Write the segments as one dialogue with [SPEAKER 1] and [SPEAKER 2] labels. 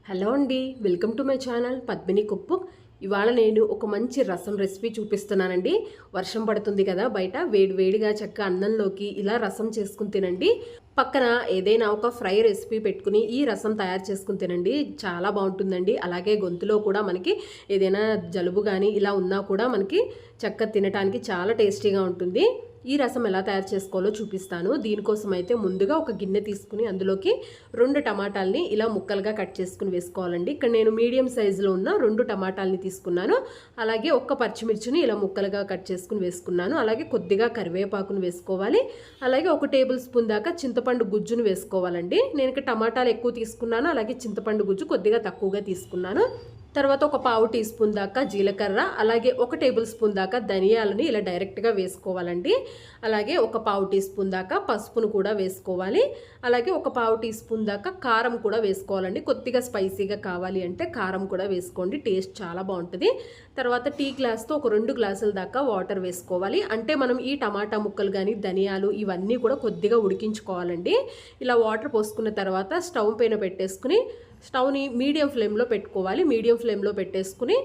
[SPEAKER 1] Hello అండి, welcome to my channel Padmini cook book. ఇవాళ నేను ఒక మంచి రసం రెసిపీ చూపిస్తున్నానండి. వర్షం పడుతుంది కదా బయట, వేడిగా చక్కగా అన్నంలోకి ఇలా రసం చేసుకుని తినండి. పక్కన ఏదైనా ఒక ఫ్రై రెసిపీ పెట్టుకుని ఈ రసం తయారు చేసుకుని తినండి, చాలా బాగుంటుందండి. అలాగే గొంతులో కూడా మనకి ఏదైనా జలుబు కానీ ఇలా ఉన్నా కూడా మనకి చక్కగా తినడానికి చాలా టేస్టీగా ఉంటుంది. ఈ రసం ఎలా తయారు చేసుకోవాలో చూపిస్తాను. దీనికోసం అయితే ముందుగా ఒక గిన్నె తీసుకుని అందులోకి 2 టమాటాలని ఇలా ముక్కలుగా కట్ చేసుకుని వేసుకోవాలండి. ఇక్కడ నేను మీడియం సైజులో ఉన్న 2 టమాటాలని తీసుకున్నాను. అలాగే ఒక్క పచ్చిమిర్చిని ఇలా ముక్కలుగా కట్ చేసుకుని వేసుకున్నాను. అలాగే కొద్దిగా కరివేపాకును వేసుకోవాలి. అలాగే 1 టేబుల్ స్పూన్ దాకా చింతపండు గుజ్జును వేసుకోవాలండి. నేను ఇక్కడ టమాటాలు ఎక్కువ తీసుకున్నాను, అలాగే చింతపండు గుజ్జు కొద్దిగా తక్కువగా తీసుకున్నాను. తర్వాత ఒక పావు టీ స్పూన్ దాకా జీలకర్ర, అలాగే 1 టేబుల్ స్పూన్ దాకా ధనియాలని ఇలా డైరెక్ట్గా వేసుకోవాలండి. అలాగే ఒక పావు టీ స్పూన్ దాకా పసుపును కూడా వేసుకోవాలి. అలాగే ఒక పావు టీ స్పూన్ దాకా కారం కూడా వేసుకోవాలండి. కొద్దిగా స్పైసీగా కావాలి అంటే కారం కూడా వేసుకోండి, టేస్ట్ చాలా బాగుంటుంది. తర్వాత టీ గ్లాస్తో ఒక 2 గ్లాసుల దాకా వాటర్ వేసుకోవాలి. అంటే మనం ఈ టమాటా ముక్కలు కానీ ధనియాలు ఇవన్నీ కూడా కొద్దిగా ఉడికించుకోవాలండి. ఇలా వాటర్ పోసుకున్న తర్వాత స్టవ్ పైన పెట్టేసుకుని స్టవ్ని మీడియం ఫ్లేమ్లో పెట్టుకోవాలి. మీడియం ఫ్లేమ్లో పెట్టేసుకుని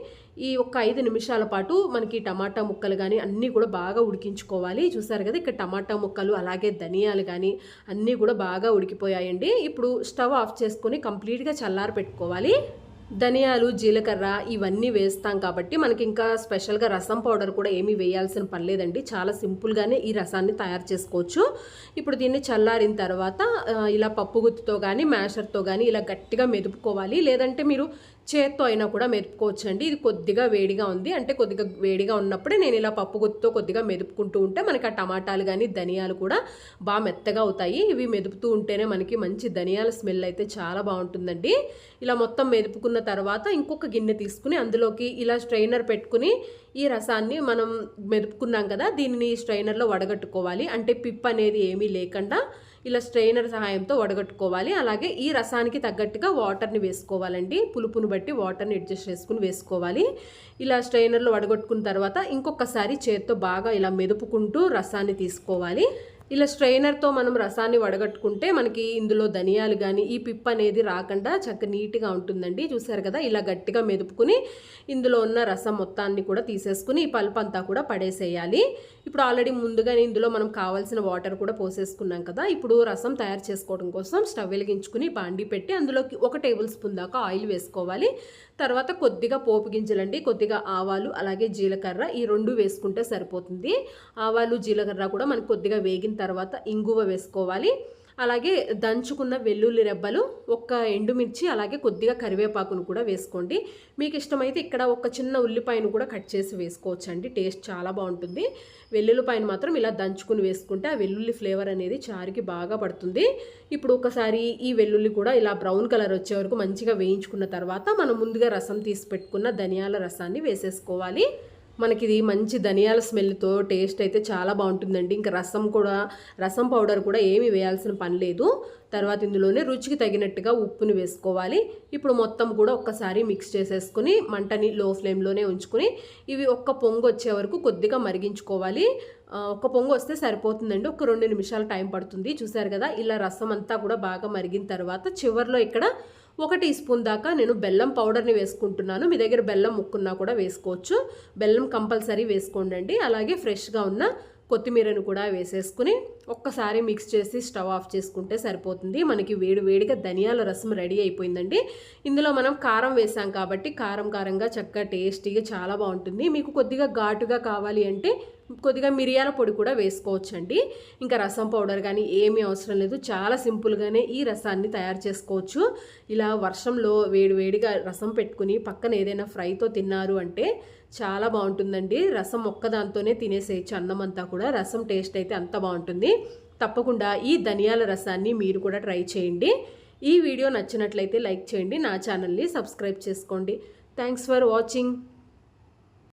[SPEAKER 1] ఈ ఒక 5 నిమిషాల పాటు మనకి టమాటా ముక్కలు కానీ అన్నీ కూడా బాగా ఉడికించుకోవాలి. చూసారు కదా, ఇక్కడ టమాటా ముక్కలు అలాగే ధనియాలు కానీ అన్నీ కూడా బాగా ఉడికిపోయాయండి. ఇప్పుడు స్టవ్ ఆఫ్ చేసుకొని కంప్లీట్గా చల్లారి పెట్టుకోవాలి. ధనియాలు జీలకర్ర ఇవన్నీ వేస్తాం కాబట్టి మనకి ఇంకా స్పెషల్గా రసం పౌడర్ కూడా ఏమీ వేయాల్సిన పని లేదండి. చాలా సింపుల్గానే ఈ రసాన్ని తయారు చేసుకోవచ్చు. ఇప్పుడు దీన్ని చల్లారిన తర్వాత ఇలా పప్పు గుత్తితో కానీ మ్యాషర్తో కానీ ఇలా గట్టిగా మెదుపుకోవాలి. లేదంటే మీరు చేత్తో అయినా కూడా మెదుపుకోవచ్చు అండి. ఇది కొద్దిగా వేడిగా ఉంది, అంటే కొద్దిగా వేడిగా ఉన్నప్పుడే నేను ఇలా పప్పు గుత్తితో కొద్దిగా మెదుపుకుంటూ ఉంటే మనకి ఆ టమాటాలు కానీ ధనియాలు కూడా బాగా మెత్తగా అవుతాయి. ఇవి మెదుపుతూ ఉంటేనే మనకి మంచి ధనియాల స్మెల్ అయితే చాలా బాగుంటుందండి. ఇలా మొత్తం మెదుపుకున్న తర్వాత ఇంకొక గిన్నె తీసుకుని అందులోకి ఇలా స్ట్రైనర్ పెట్టుకుని ఈ రసాన్ని మనం మెదుపుకున్నాం కదా, దీనిని స్ట్రైనర్లో వడగట్టుకోవాలి. అంటే పిప్ అనేది ఏమీ లేకుండా ఇలా స్ట్రైనర్ సహాయంతో వడగట్టుకోవాలి. అలాగే ఈ రసానికి తగ్గట్టుగా వాటర్ని వేసుకోవాలండి. పులుపును బట్టి వాటర్ని అడ్జస్ట్ చేసుకుని వేసుకోవాలి. ఇలా స్ట్రైనర్లో వడగట్టుకున్న తర్వాత ఇంకొకసారి చేత్తో బాగా ఇలా మెదుపుకుంటూ రసాన్ని తీసుకోవాలి. ఇలా స్ట్రైనర్తో మనం రసాన్ని వడగట్టుకుంటే మనకి ఇందులో ధనియాలు కానీ ఈ పిప్ అనేది రాకుండా చక్కగా నీట్గా ఉంటుందండి. చూసారు కదా, ఇలా గట్టిగా మెదుపుకుని ఇందులో ఉన్న రసం మొత్తాన్ని కూడా తీసేసుకుని ఈ పల్ప్ అంతా కూడా పడేసేయాలి. ఇప్పుడు ఆల్రెడీ ముందుగానే ఇందులో మనం కావాల్సిన వాటర్ కూడా పోసేసుకున్నాం కదా. ఇప్పుడు రసం తయారు చేసుకోవడం కోసం స్టవ్ వెలిగించుకుని బాండీ పెట్టి అందులోకి 1 టేబుల్ స్పూన్ దాకా ఆయిల్ వేసుకోవాలి. తర్వాత కొద్దిగా పోపు గింజలండి, కొద్దిగా ఆవాలు అలాగే జీలకర్ర ఈ 2 వేసుకుంటే సరిపోతుంది. ఆవాలు జీలకర్ర కూడా మనకు కొద్దిగా వేగిన తర్వాత ఇంగువ వేసుకోవాలి. అలాగే దంచుకున్న వెల్లుల్లి రెబ్బలు, 1 ఎండుమిర్చి అలాగే కొద్దిగా కరివేపాకును కూడా వేసుకోండి. మీకు ఇష్టమైతే ఇక్కడ ఒక చిన్న ఉల్లిపాయను కూడా కట్ చేసి వేసుకోవచ్చండి, టేస్ట్ చాలా బాగుంటుంది. వెల్లుల్లిపాయను మాత్రం ఇలా దంచుకుని వేసుకుంటే ఆ వెల్లుల్లి ఫ్లేవర్ అనేది చారుకి బాగా పడుతుంది. ఇప్పుడు ఒకసారి ఈ వెల్లుల్లి కూడా ఇలా బ్రౌన్ కలర్ వచ్చే వరకు మంచిగా వేయించుకున్న తర్వాత మనం ముందుగా రసం తీసి పెట్టుకున్న ధనియాల రసాన్ని వేసేసుకోవాలి. మనకి ఇది మంచి ధనియాల స్మెల్తో టేస్ట్ అయితే చాలా బాగుంటుందండి. ఇంకా రసం పౌడర్ కూడా ఏమి వేయాల్సిన పని లేదు. తర్వాత ఇందులోనే రుచికి తగినట్టుగా ఉప్పుని వేసుకోవాలి. ఇప్పుడు మొత్తం కూడా ఒక్కసారి మిక్స్ చేసేసుకుని మంటని లో ఫ్లేమ్లోనే ఉంచుకుని ఇవి 1 పొంగు వచ్చే వరకు కొద్దిగా మరిగించుకోవాలి. 1 పొంగు వస్తే సరిపోతుందండి, ఒక 2 నిమిషాలు టైం పడుతుంది. చూసారు కదా, ఇలా రసం అంతా కూడా బాగా మరిగిన తర్వాత చివరిలో ఇక్కడ 1 టీ స్పూన్ దాకా నేను బెల్లం పౌడర్ని వేసుకుంటున్నాను. మీ దగ్గర బెల్లం ముక్కున్నా కూడా వేసుకోవచ్చు. బెల్లం కంపల్సరీ వేసుకోండి. అలాగే ఫ్రెష్గా ఉన్న కొత్తిమీరను కూడా వేసేసుకుని ఒక్కసారి మిక్స్ చేసి స్టవ్ ఆఫ్ చేసుకుంటే సరిపోతుంది. మనకి వేడిగా ధనియాల రసం రెడీ అయిపోయిందండి. ఇందులో మనం కారం వేసాం కాబట్టి కారంగా చక్కగా టేస్టీగా చాలా బాగుంటుంది. మీకు కొద్దిగా ఘాటుగా కావాలి అంటే కొద్దిగా మిరియాల పొడి కూడా వేసుకోవచ్చండి. ఇంకా రసం పౌడర్ కానీ ఏమీ అవసరం లేదు, చాలా సింపుల్గానే ఈ రసాన్ని తయారు చేసుకోవచ్చు. ఇలా వర్షంలో వేడిగా రసం పెట్టుకుని పక్కన ఏదైనా ఫ్రైతో తిన్నారు అంటే చాలా బాగుంటుందండి. రసం ఒక్కదాంతోనే తినేసేయచ్చు అన్నం అంతా కూడా. రసం టేస్ట్ అయితే అంత బాగుంటుంది. తప్పకుండా ఈ ధనియాల రసాన్ని మీరు కూడా ట్రై చేయండి. ఈ వీడియో నచ్చినట్లయితే లైక్ చేయండి, నా ఛానల్ని సబ్స్క్రైబ్ చేసుకోండి. Thanks for watching.